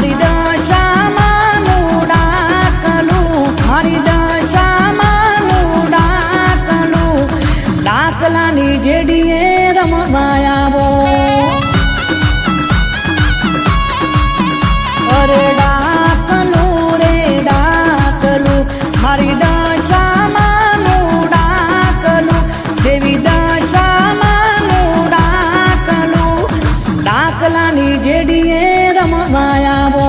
મારી દશામાંનું ડાકલું, મારી દશામાંનું ડાકલું, ડાકલાની જેડીએ રમવા આવો. અરે ડાકલું રે ડાકલું, મારી દશામાંનું ડાકલું, દેવી દશામાંનું ડાકલું, ડાકલાની જેડીએ રમવા આવો.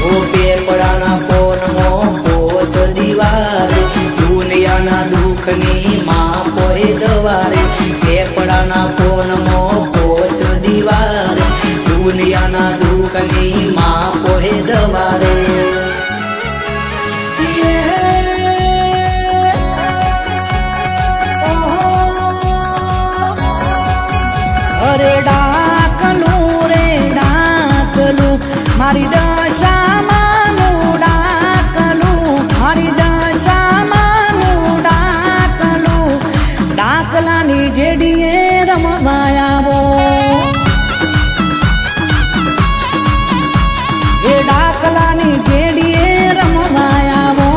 ઓ પેપડાના ફોનમાં પોચ દિવારે, દુનિયાના દુઃખની માં પોહે દવારે. પેપડાના ફોનમાં પોચ દિવારે, દુનિયાના દુઃખની માં પોહે દવારે. અરે ડાકલું રે ડાકલું, મારી દશામાંનું ડાકલું, મારી દશામાંનું ડાકલું, ડાકલાની જેડીએ રમવા આવો. એ ડાકલાની જેડીએ રમવા આવો.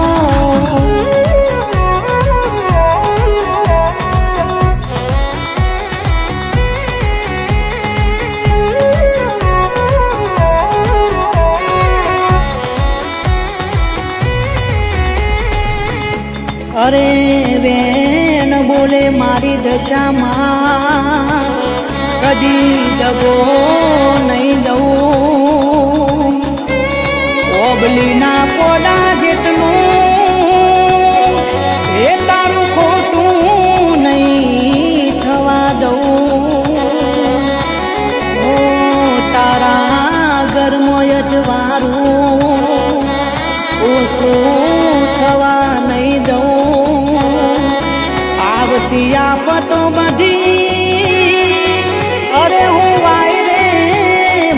અરે વેણ બોલે મારી દશામાં, કદી દગો નહીં દઉં. ઓબલીના પોડા જેટલું એ તારું ખોટું નહીં થવા દઉં. ઓ તારા ગરમોય જ વારું ઓછું થવા નહીં દઉં. આવતી આપતો બધી અરે હું વાયરે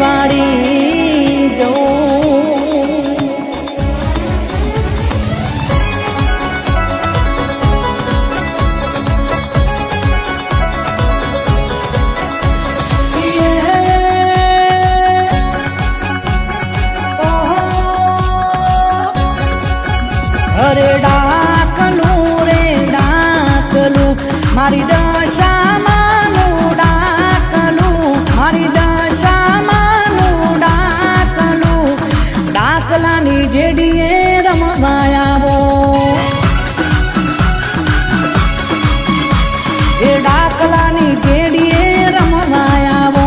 વાળી જઉં. અરે ડાકલું રે ડાકલું, મારી દશામાંનું ડાકલું, મારી દશામાંનું ડાકલું, ડાકલાની જેડીએ રમવા આવો. એ ડાકલાની જેડીએ રમવા આવો.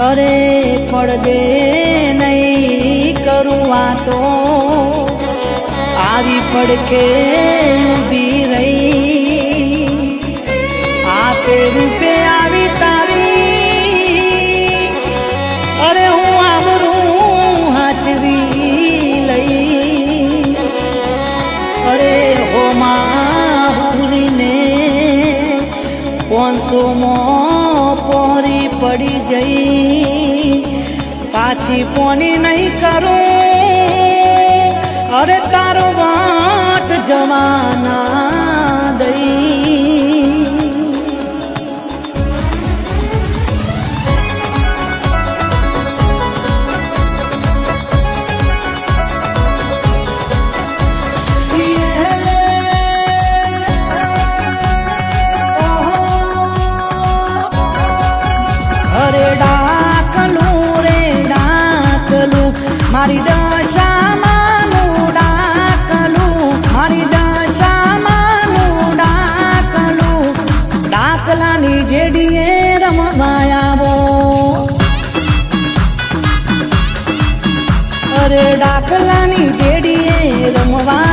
અરે પડદે નહીં કરું વાતો, આવી પડખે ઊભી રહી. આપે રૂપે આવી તારી, અરે હું આવરું હાચવી લઈ. અરે હોમાં હુરીને 500 પોરી પડી જઈ, પાછી પોની નહીં કરું. અરે તારો વાટ જવાના દઈ. અરે ડાકલું રે ડાકલું, મારી દશામાંનું ડાકલું, મારી દશામાંનું ડાકલું, ડાકલાની જેડીએ રમવા આવો. અરે ડાકલાની જેડીએ રમવા